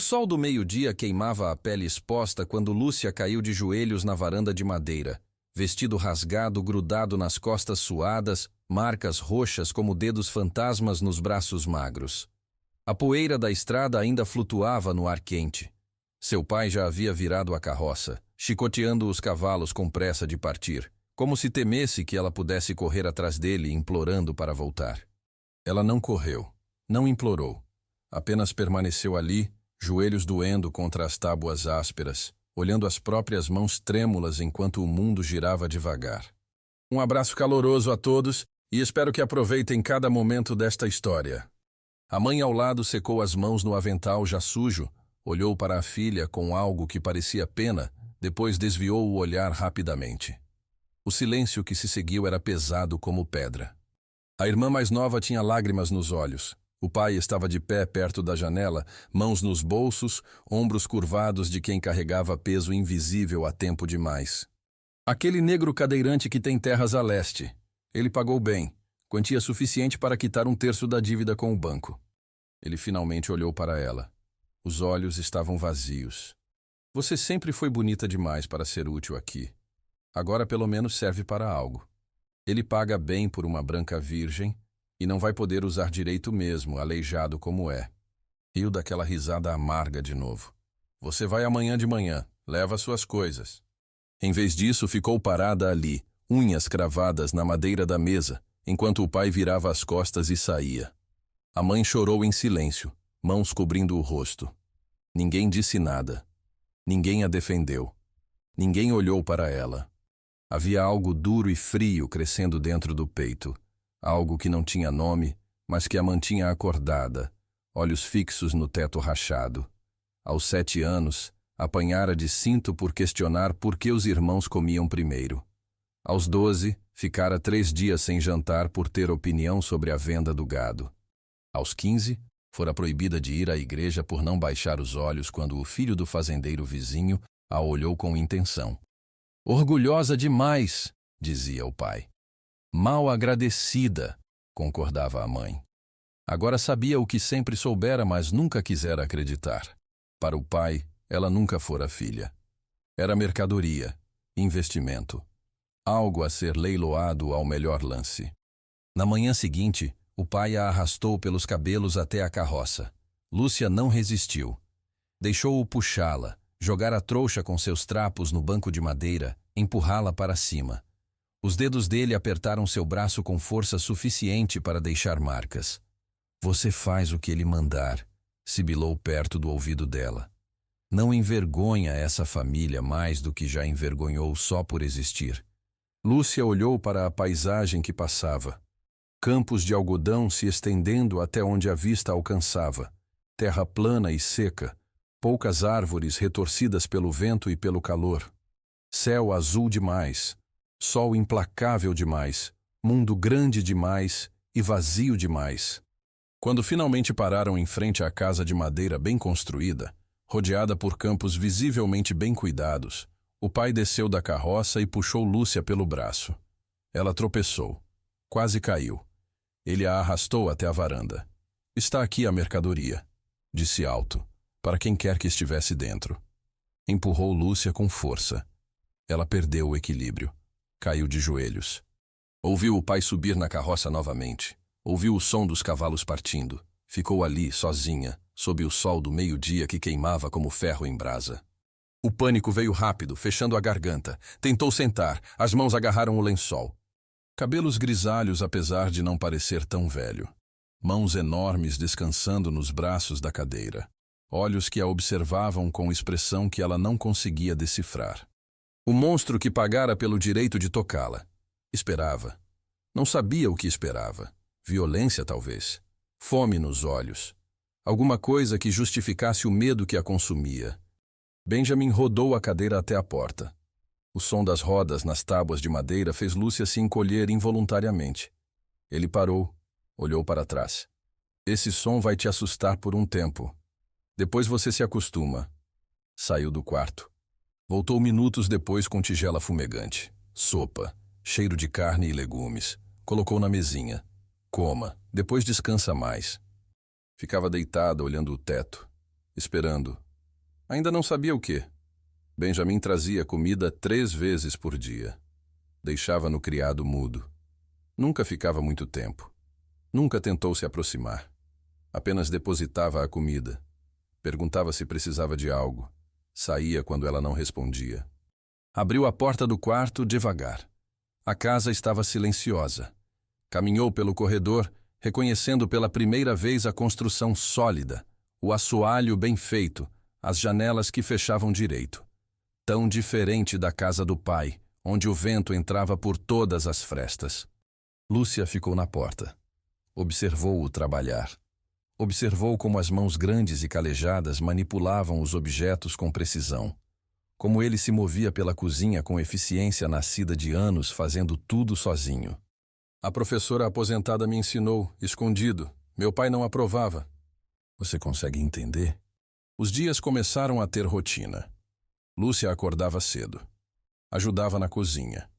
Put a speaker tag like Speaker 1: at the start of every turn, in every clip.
Speaker 1: O sol do meio-dia queimava a pele exposta quando Lúcia caiu de joelhos na varanda de madeira, vestido rasgado grudado nas costas suadas, marcas roxas como dedos fantasmas nos braços magros. A poeira da estrada ainda flutuava no ar quente. Seu pai já havia virado a carroça, chicoteando os cavalos com pressa de partir, como se temesse que ela pudesse correr atrás dele, implorando para voltar. Ela não correu, não implorou, apenas permaneceu ali, joelhos doendo contra as tábuas ásperas, olhando as próprias mãos trêmulas enquanto o mundo girava devagar. Um abraço caloroso a todos e espero que aproveitem cada momento desta história. A mãe ao lado secou as mãos no avental já sujo, olhou para a filha com algo que parecia pena, depois desviou o olhar rapidamente. O silêncio que se seguiu era pesado como pedra. A irmã mais nova tinha lágrimas nos olhos. O pai estava de pé perto da janela, mãos nos bolsos, ombros curvados de quem carregava peso invisível há tempo demais. Aquele negro cadeirante que tem terras a leste. Ele pagou bem, quantia suficiente para quitar 1/3 da dívida com o banco. Ele finalmente olhou para ela. Os olhos estavam vazios. Você sempre foi bonita demais para ser útil aqui. Agora pelo menos serve para algo. Ele paga bem por uma branca virgem, e não vai poder usar direito mesmo, aleijado como é. Riu daquela risada amarga de novo. Você vai amanhã de manhã, leva suas coisas. Em vez disso, ficou parada ali, unhas cravadas na madeira da mesa, enquanto o pai virava as costas e saía. A mãe chorou em silêncio, mãos cobrindo o rosto. Ninguém disse nada. Ninguém a defendeu. Ninguém olhou para ela. Havia algo duro e frio crescendo dentro do peito. Algo que não tinha nome, mas que a mantinha acordada, olhos fixos no teto rachado. Aos 7 anos, apanhara de cinto por questionar por que os irmãos comiam primeiro. Aos 12, ficara 3 dias sem jantar por ter opinião sobre a venda do gado. Aos 15, fora proibida de ir à igreja por não baixar os olhos quando o filho do fazendeiro vizinho a olhou com intenção. Orgulhosa demais, dizia o pai. Mal agradecida, concordava a mãe. Agora sabia o que sempre soubera, mas nunca quisera acreditar. Para o pai, ela nunca fora filha. Era mercadoria, investimento. Algo a ser leiloado ao melhor lance. Na manhã seguinte, o pai a arrastou pelos cabelos até a carroça. Lúcia não resistiu. Deixou-o puxá-la, jogar a trouxa com seus trapos no banco de madeira, empurrá-la para cima. Os dedos dele apertaram seu braço com força suficiente para deixar marcas. Você faz o que ele mandar, sibilou perto do ouvido dela. Não envergonha essa família mais do que já envergonhou só por existir. Lúcia olhou para a paisagem que passava. Campos de algodão se estendendo até onde a vista alcançava. Terra plana e seca, poucas árvores retorcidas pelo vento e pelo calor. Céu azul demais. Sol implacável demais, mundo grande demais e vazio demais. Quando finalmente pararam em frente à casa de madeira bem construída, rodeada por campos visivelmente bem cuidados, o pai desceu da carroça e puxou Lúcia pelo braço. Ela tropeçou. Quase caiu. Ele a arrastou até a varanda. Está aqui a mercadoria, disse alto, para quem quer que estivesse dentro. Empurrou Lúcia com força. Ela perdeu o equilíbrio. Caiu de joelhos. Ouviu o pai subir na carroça novamente. Ouviu o som dos cavalos partindo. Ficou ali, sozinha, sob o sol do meio-dia que queimava como ferro em brasa. O pânico veio rápido, fechando a garganta. Tentou sentar, as mãos agarraram o lençol. Cabelos grisalhos, apesar de não parecer tão velho. Mãos enormes descansando nos braços da cadeira. Olhos que a observavam com expressão que ela não conseguia decifrar. O monstro que pagara pelo direito de tocá-la. Esperava. Não sabia o que esperava. Violência, talvez. Fome nos olhos. Alguma coisa que justificasse o medo que a consumia. Benjamin rodou a cadeira até a porta. O som das rodas nas tábuas de madeira fez Lúcia se encolher involuntariamente. Ele parou, olhou para trás. Esse som vai te assustar por um tempo. Depois você se acostuma. Saiu do quarto. Voltou minutos depois com tigela fumegante. Sopa, cheiro de carne e legumes. Colocou na mesinha. Coma, depois descansa mais. Ficava deitada olhando o teto. esperando. Ainda não sabia o quê. Benjamin trazia comida 3 vezes por dia. Deixava no criado mudo. Nunca ficava muito tempo. Nunca tentou se aproximar. Apenas depositava a comida. Perguntava se precisava de algo. Saía quando ela não respondia. Abriu a porta do quarto devagar. A casa estava silenciosa. Caminhou pelo corredor, reconhecendo pela primeira vez a construção sólida, o assoalho bem feito, as janelas que fechavam direito. Tão diferente da casa do pai, onde o vento entrava por todas as frestas. Lúcia ficou na porta. Observou-o trabalhar. Observou como as mãos grandes e calejadas manipulavam os objetos com precisão. Como ele se movia pela cozinha com eficiência nascida de anos fazendo tudo sozinho. A professora aposentada me ensinou, escondido. Meu pai não aprovava. Você consegue entender? Os dias começaram a ter rotina. Lúcia acordava cedo. Ajudava na cozinha.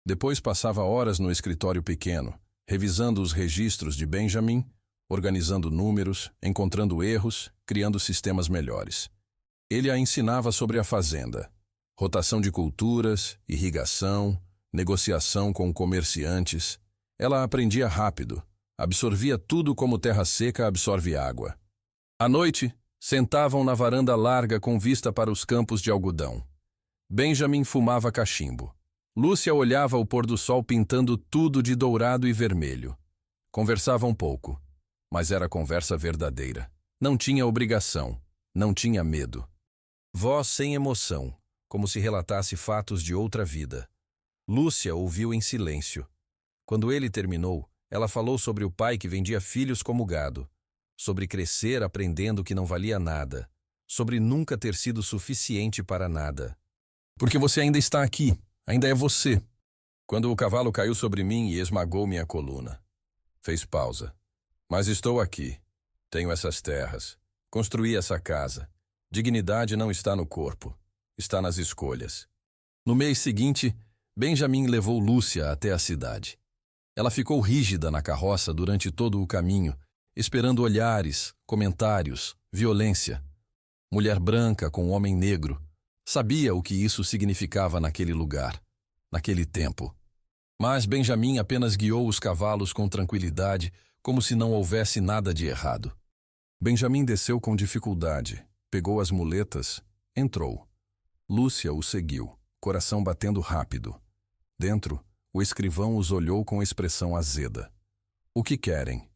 Speaker 1: Depois passava horas no escritório pequeno, revisando os registros de Benjamin, organizando números, encontrando erros, criando sistemas melhores. Ele a ensinava sobre a fazenda, rotação de culturas, irrigação, negociação com comerciantes. Ela aprendia rápido, absorvia tudo como terra seca absorve água. À noite, sentavam na varanda larga com vista para os campos de algodão. Benjamin fumava cachimbo. Lúcia olhava o pôr do sol pintando tudo de dourado e vermelho. Conversavam pouco, mas era conversa verdadeira. Não tinha obrigação, não tinha medo. Voz sem emoção, como se relatasse fatos de outra vida. Lúcia ouviu em silêncio. Quando ele terminou, ela falou sobre o pai que vendia filhos como gado, sobre crescer aprendendo que não valia nada, sobre nunca ter sido suficiente para nada. Porque você ainda está aqui, ainda é você. Quando o cavalo caiu sobre mim e esmagou minha coluna. Fez pausa. Mas estou aqui. Tenho essas terras. Construí essa casa. Dignidade não está no corpo. Está nas escolhas. No mês seguinte, Benjamin levou Lúcia até a cidade. Ela ficou rígida na carroça durante todo o caminho, esperando olhares, comentários, violência. Mulher branca com homem negro. Sabia o que isso significava naquele lugar, naquele tempo. Mas Benjamin apenas guiou os cavalos com tranquilidade, como se não houvesse nada de errado. Benjamin desceu com dificuldade, pegou as muletas, entrou. Lúcia o seguiu, coração batendo rápido. Dentro, o escrivão os olhou com expressão azeda. O que querem?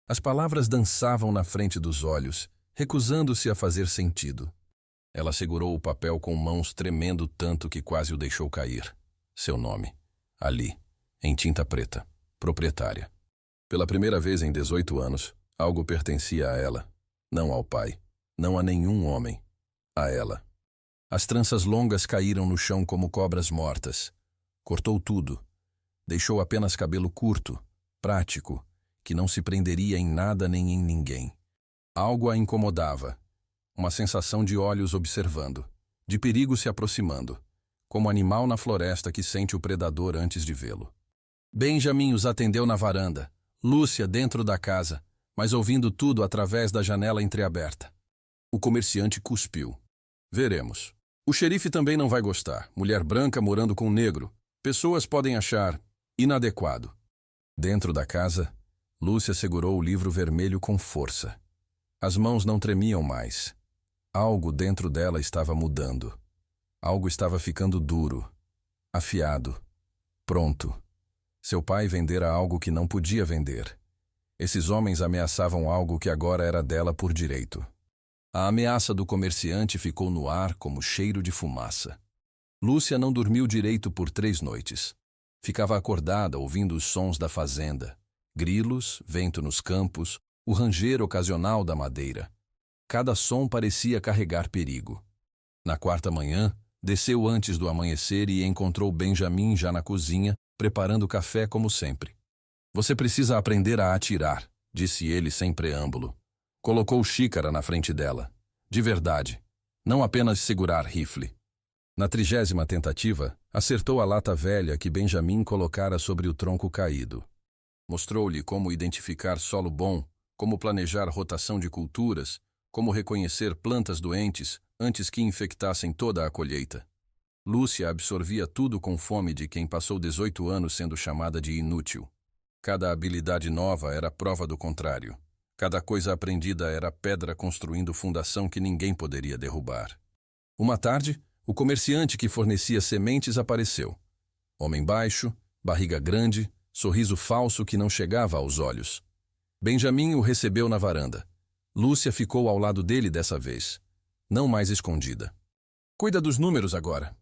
Speaker 1: As palavras dançavam na frente dos olhos, recusando-se a fazer sentido. Ela segurou o papel com mãos tremendo tanto que quase o deixou cair. Seu nome. Ali, em tinta preta. Proprietária. Pela primeira vez em 18 anos, algo pertencia a ela. Não ao pai. Não a nenhum homem. A ela. As tranças longas caíram no chão como cobras mortas. Cortou tudo. Deixou apenas cabelo curto, prático, que não se prenderia em nada nem em ninguém. Algo a incomodava. Uma sensação de olhos observando, de perigo se aproximando, como animal na floresta que sente o predador antes de vê-lo. Benjamin os atendeu na varanda, Lúcia dentro da casa, mas ouvindo tudo através da janela entreaberta. O comerciante cuspiu. Veremos. O xerife também não vai gostar. Mulher branca morando com negro. Pessoas podem achar inadequado. Dentro da casa, Lúcia segurou o livro vermelho com força. As mãos não tremiam mais. Algo dentro dela estava mudando. Algo estava ficando duro, afiado, pronto. Seu pai vendera algo que não podia vender. Esses homens ameaçavam algo que agora era dela por direito. A ameaça do comerciante ficou no ar como cheiro de fumaça. Lúcia não dormiu direito por 3 noites. Ficava acordada ouvindo os sons da fazenda. Grilos, vento nos campos, o ranger ocasional da madeira. Cada som parecia carregar perigo. Na 4ª manhã, desceu antes do amanhecer e encontrou Benjamin já na cozinha, preparando café como sempre. Você precisa aprender a atirar, disse ele sem preâmbulo. Colocou xícara na frente dela. De verdade, não apenas segurar rifle. Na 30ª tentativa, acertou a lata velha que Benjamin colocara sobre o tronco caído. Mostrou-lhe como identificar solo bom, como planejar rotação de culturas, como reconhecer plantas doentes antes que infectassem toda a colheita. Lúcia absorvia tudo com fome de quem passou 18 anos sendo chamada de inútil. Cada habilidade nova era prova do contrário. Cada coisa aprendida era pedra construindo fundação que ninguém poderia derrubar. Uma tarde, o comerciante que fornecia sementes apareceu. Homem baixo, barriga grande, sorriso falso que não chegava aos olhos. Benjamin o recebeu na varanda. Lúcia ficou ao lado dele dessa vez, não mais escondida. Cuida dos números agora.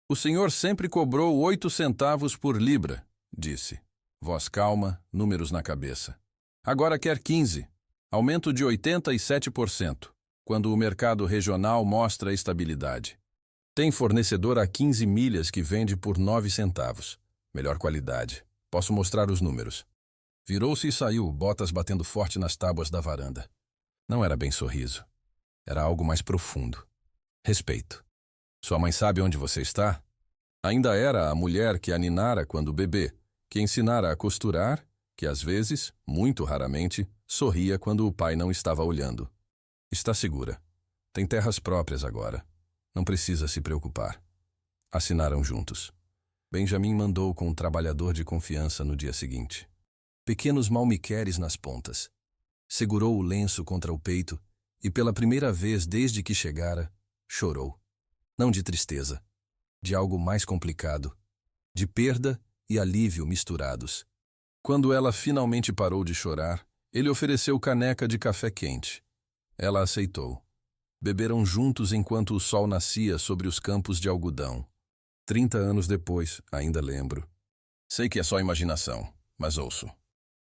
Speaker 1: O senhor sempre cobrou 8 centavos por libra, disse. Voz calma, números na cabeça. Agora quer 15. Aumento de 87%, quando o mercado regional mostra estabilidade. Tem fornecedor a 15 milhas que vende por 9 centavos. Melhor qualidade. Posso mostrar os números. Virou-se e saiu, botas batendo forte nas tábuas da varanda. Não era bem sorriso. Era algo mais profundo. Respeito. Sua mãe sabe onde você está? Ainda era a mulher que a ninara quando bebê, que ensinara a costurar, que às vezes, muito raramente, sorria quando o pai não estava olhando. Está segura. Tem terras próprias agora. Não precisa se preocupar. Assinaram juntos. Benjamin mandou com um trabalhador de confiança no dia seguinte. Pequenos malmiqueres nas pontas. Segurou o lenço contra o peito e, pela primeira vez desde que chegara, chorou. Não de tristeza, de algo mais complicado, de perda e alívio misturados. Quando ela finalmente parou de chorar, ele ofereceu caneca de café quente. Ela aceitou. Beberam juntos enquanto o sol nascia sobre os campos de algodão. 30 anos depois, ainda lembro. Sei que é só imaginação, mas ouço.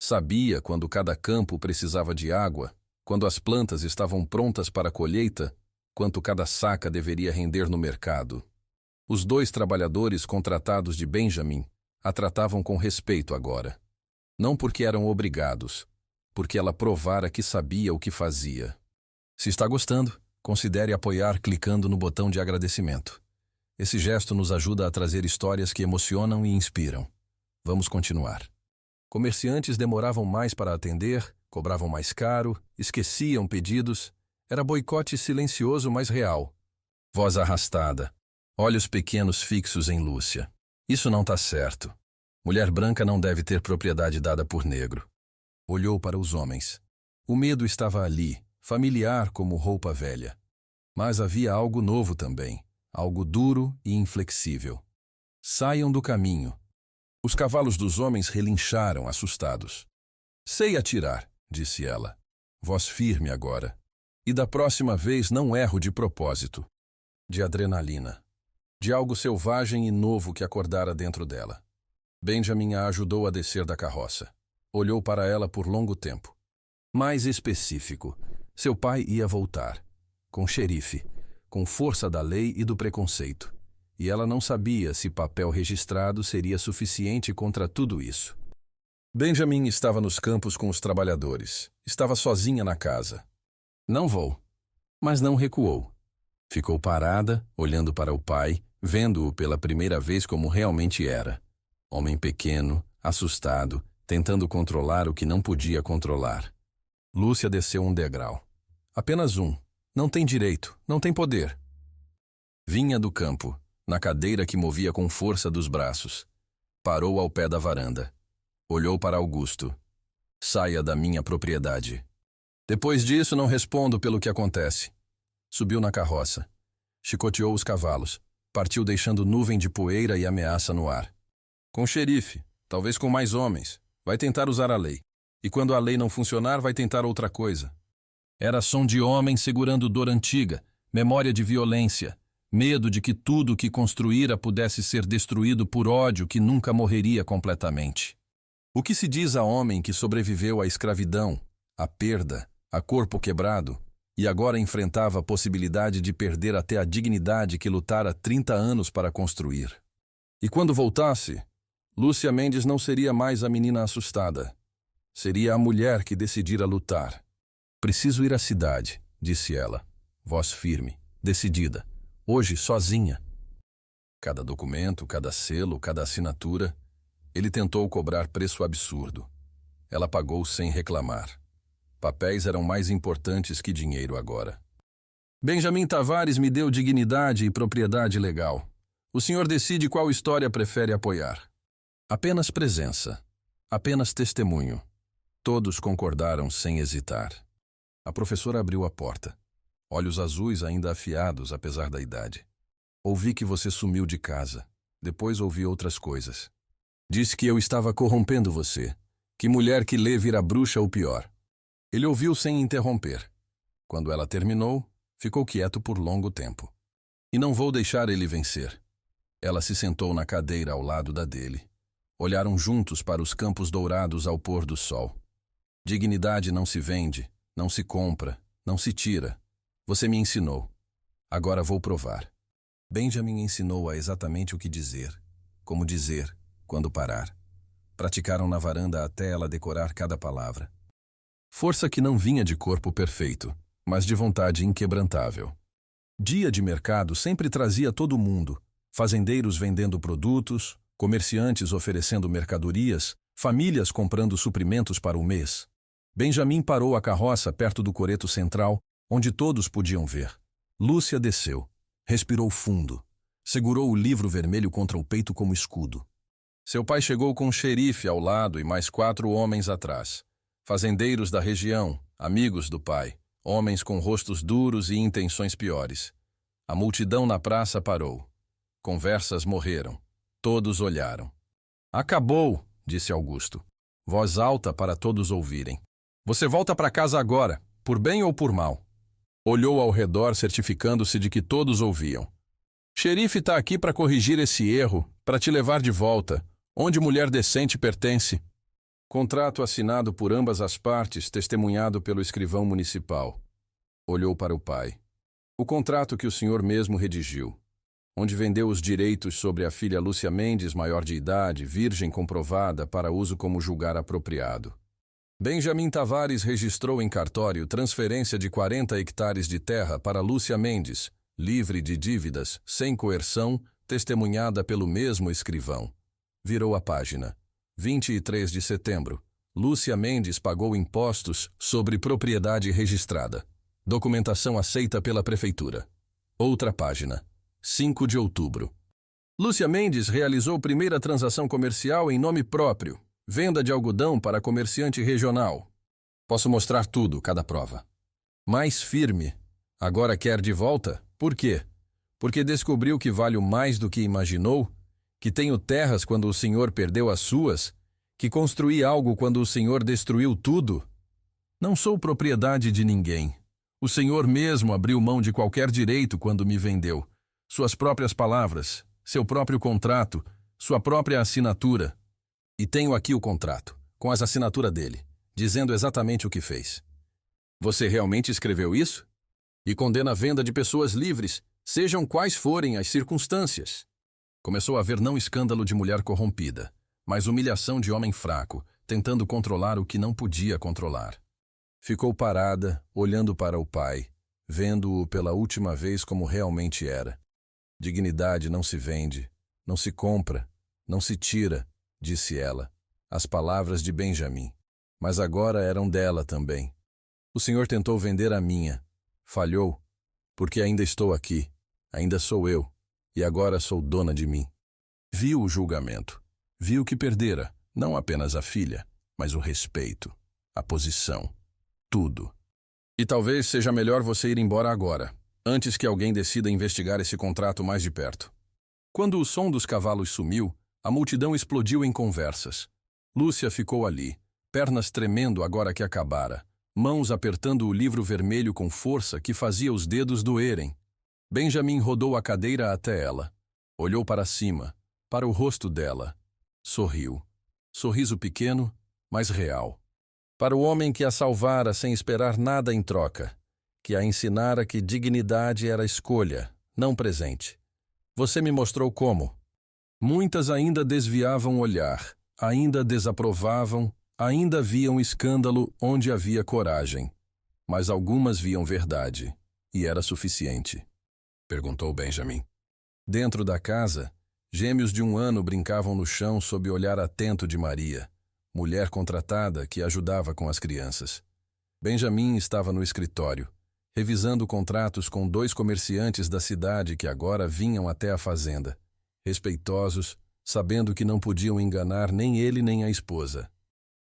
Speaker 1: Sabia quando cada campo precisava de água, quando as plantas estavam prontas para a colheita, quanto cada saca deveria render no mercado. Os 2 trabalhadores contratados de Benjamin a tratavam com respeito agora. Não porque eram obrigados, porque ela provara que sabia o que fazia. Se está gostando, considere apoiar clicando no botão de agradecimento. Esse gesto nos ajuda a trazer histórias que emocionam e inspiram. Vamos continuar. Comerciantes demoravam mais para atender, cobravam mais caro, esqueciam pedidos. Era boicote silencioso, mas real. Voz arrastada. Olhos pequenos fixos em Lúcia. Isso não tá certo. Mulher branca não deve ter propriedade dada por negro. Olhou para os homens. O medo estava ali, familiar como roupa velha. Mas havia algo novo também, algo duro e inflexível. Saiam do caminho. Os cavalos dos homens relincharam, assustados. Sei atirar, disse ela. Voz firme agora. E da próxima vez não erro de propósito. De adrenalina. De algo selvagem e novo que acordara dentro dela. Benjamin a ajudou a descer da carroça. Olhou para ela por longo tempo. Mais específico, seu pai ia voltar. Com xerife, com força da lei e do preconceito. E ela não sabia se papel registrado seria suficiente contra tudo isso. Benjamin estava nos campos com os trabalhadores. Estava sozinha na casa. Não vou. Mas não recuou. Ficou parada, olhando para o pai, vendo-o pela primeira vez como realmente era. Homem pequeno, assustado, tentando controlar o que não podia controlar. Lúcia desceu um degrau. Apenas um. Não tem direito, não tem poder. Vinha do campo, na cadeira que movia com força dos braços. Parou ao pé da varanda. Olhou para Augusto. Saia da minha propriedade. Depois disso não respondo pelo que acontece. Subiu na carroça. Chicoteou os cavalos. Partiu deixando nuvem de poeira e ameaça no ar. Com xerife, talvez com mais homens. Vai tentar usar a lei. E quando a lei não funcionar, vai tentar outra coisa. Era som de homem segurando dor antiga, memória de violência, medo de que tudo o que construíra pudesse ser destruído por ódio que nunca morreria completamente. O que se diz a homem que sobreviveu à escravidão, à perda, a corpo quebrado, e agora enfrentava a possibilidade de perder até a dignidade que lutara 30 anos para construir? E quando voltasse, Lúcia Mendes não seria mais a menina assustada. Seria a mulher que decidira lutar. Preciso ir à cidade, disse ela, voz firme, decidida, hoje sozinha. Cada documento, cada selo, cada assinatura, ele tentou cobrar preço absurdo. Ela pagou sem reclamar. Papéis eram mais importantes que dinheiro agora. Benjamin Tavares me deu dignidade e propriedade legal. O senhor decide qual história prefere apoiar. Apenas presença. Apenas testemunho. Todos concordaram sem hesitar. A professora abriu a porta. Olhos azuis ainda afiados, apesar da idade. Ouvi que você sumiu de casa. Depois ouvi outras coisas. Disse que eu estava corrompendo você. Que mulher que lê vira bruxa ou pior. Ele ouviu sem interromper. Quando ela terminou, ficou quieto por longo tempo. E não vou deixar ele vencer. Ela se sentou na cadeira ao lado da dele. Olharam juntos para os campos dourados ao pôr do sol. Dignidade não se vende, não se compra, não se tira. Você me ensinou. Agora vou provar. Benjamin ensinou-a exatamente o que dizer, como dizer, quando parar. Praticaram na varanda até ela decorar cada palavra. Força que não vinha de corpo perfeito, mas de vontade inquebrantável. Dia de mercado sempre trazia todo mundo, fazendeiros vendendo produtos, comerciantes oferecendo mercadorias, famílias comprando suprimentos para o mês. Benjamin parou a carroça perto do coreto central, onde todos podiam ver. Lúcia desceu, respirou fundo, segurou o livro vermelho contra o peito como escudo. Seu pai chegou com um xerife ao lado e mais 4 homens atrás. Fazendeiros da região, amigos do pai, homens com rostos duros e intenções piores. A multidão na praça parou. Conversas morreram. Todos olharam. Acabou, disse Augusto. Voz alta para todos ouvirem. Você volta para casa agora, por bem ou por mal. Olhou ao redor, certificando-se de que todos ouviam. Xerife está aqui para corrigir esse erro, para te levar de volta, onde mulher decente pertence. Contrato assinado por ambas as partes, testemunhado pelo escrivão municipal. Olhou para o pai. O contrato que o senhor mesmo redigiu, onde vendeu os direitos sobre a filha Lúcia Mendes, maior de idade, virgem comprovada, para uso como julgar apropriado. Benjamin Tavares registrou em cartório transferência de 40 hectares de terra para Lúcia Mendes, livre de dívidas, sem coerção, testemunhada pelo mesmo escrivão. Virou a página. 23 de setembro. Lúcia Mendes pagou impostos sobre propriedade registrada. Documentação aceita pela prefeitura. Outra página. 5 de outubro. Lúcia Mendes realizou primeira transação comercial em nome próprio. Venda de algodão para comerciante regional. Posso mostrar tudo, cada prova. Mais firme. Agora quer de volta? Por quê? Porque descobriu que valho mais do que imaginou? Que tenho terras quando o senhor perdeu as suas? Que construí algo quando o senhor destruiu tudo? Não sou propriedade de ninguém. O senhor mesmo abriu mão de qualquer direito quando me vendeu. Suas próprias palavras, seu próprio contrato, sua própria assinatura. E tenho aqui o contrato, com as assinaturas dele, dizendo exatamente o que fez. Você realmente escreveu isso? E condena a venda de pessoas livres, sejam quais forem as circunstâncias. Começou a haver não escândalo de mulher corrompida, mas humilhação de homem fraco, tentando controlar o que não podia controlar. Ficou parada, olhando para o pai, vendo-o pela última vez como realmente era. Dignidade não se vende, não se compra, não se tira, disse ela, as palavras de Benjamin. Mas agora eram dela também. O senhor tentou vender a minha. Falhou, porque ainda estou aqui, ainda sou eu, e agora sou dona de mim. Viu o julgamento. Viu que perdera, não apenas a filha, mas o respeito, a posição, tudo. E talvez seja melhor você ir embora agora, antes que alguém decida investigar esse contrato mais de perto. Quando o som dos cavalos sumiu, a multidão explodiu em conversas. Lúcia ficou ali, pernas tremendo agora que acabara, mãos apertando o livro vermelho com força que fazia os dedos doerem. Benjamin rodou a cadeira até ela. Olhou para cima, para o rosto dela. Sorriu. Sorriso pequeno, mas real. Para o homem que a salvara sem esperar nada em troca, que a ensinara que dignidade era escolha, não presente. Você me mostrou como. Muitas ainda desviavam o olhar, ainda desaprovavam, ainda viam escândalo onde havia coragem. Mas algumas viam verdade, e era suficiente. Perguntou Benjamin. Dentro da casa, gêmeos de 1 ano brincavam no chão sob o olhar atento de Maria, mulher contratada que ajudava com as crianças. Benjamin estava no escritório, revisando contratos com 2 comerciantes da cidade que agora vinham até a fazenda, respeitosos, sabendo que não podiam enganar nem ele nem a esposa.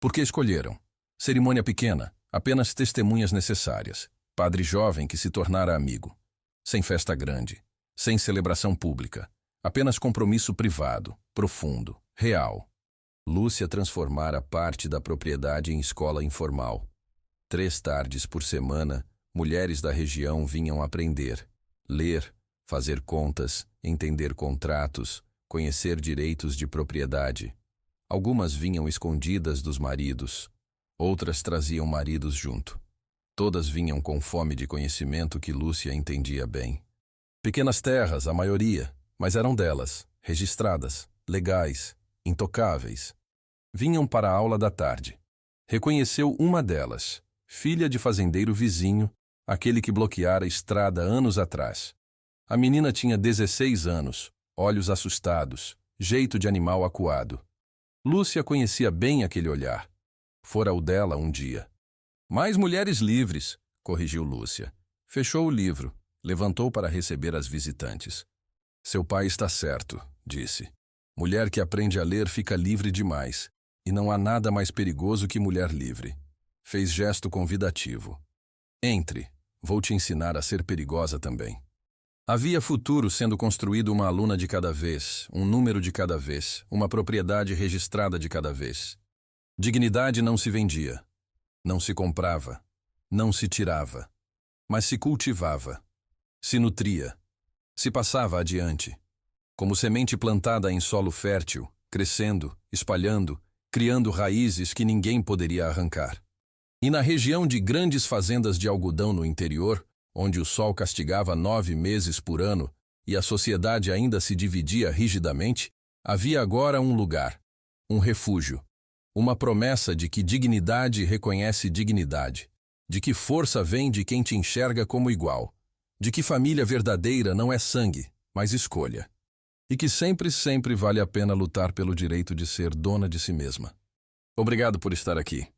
Speaker 1: Por que escolheram? Cerimônia pequena, apenas testemunhas necessárias, padre jovem que se tornara amigo. Sem festa grande, sem celebração pública, apenas compromisso privado, profundo, real. Lúcia transformara parte da propriedade em escola informal. 3 tardes por semana, mulheres da região vinham aprender, ler, fazer contas, entender contratos, conhecer direitos de propriedade. Algumas vinham escondidas dos maridos, outras traziam maridos junto. Todas vinham com fome de conhecimento que Lúcia entendia bem. Pequenas terras, a maioria, mas eram delas, registradas, legais, intocáveis. Vinham para a aula da tarde. Reconheceu uma delas, filha de fazendeiro vizinho, aquele que bloqueara a estrada anos atrás. A menina tinha 16 anos, olhos assustados, jeito de animal acuado. Lúcia conhecia bem aquele olhar. Fora o dela um dia. Mais mulheres livres, corrigiu Lúcia. Fechou o livro, levantou para receber as visitantes. Seu pai está certo, disse. Mulher que aprende a ler fica livre demais, e não há nada mais perigoso que mulher livre. Fez gesto convidativo. Entre, vou te ensinar a ser perigosa também. Havia futuro sendo construído, uma aluna de cada vez, um número de cada vez, uma propriedade registrada de cada vez. Dignidade não se vendia, não se comprava, não se tirava, mas se cultivava, se nutria, se passava adiante, como semente plantada em solo fértil, crescendo, espalhando, criando raízes que ninguém poderia arrancar. E na região de grandes fazendas de algodão no interior, onde o sol castigava 9 meses por ano e a sociedade ainda se dividia rigidamente, havia agora um lugar, um refúgio, uma promessa de que dignidade reconhece dignidade, de que força vem de quem te enxerga como igual, de que família verdadeira não é sangue, mas escolha, e que sempre, sempre vale a pena lutar pelo direito de ser dona de si mesma. Obrigado por estar aqui.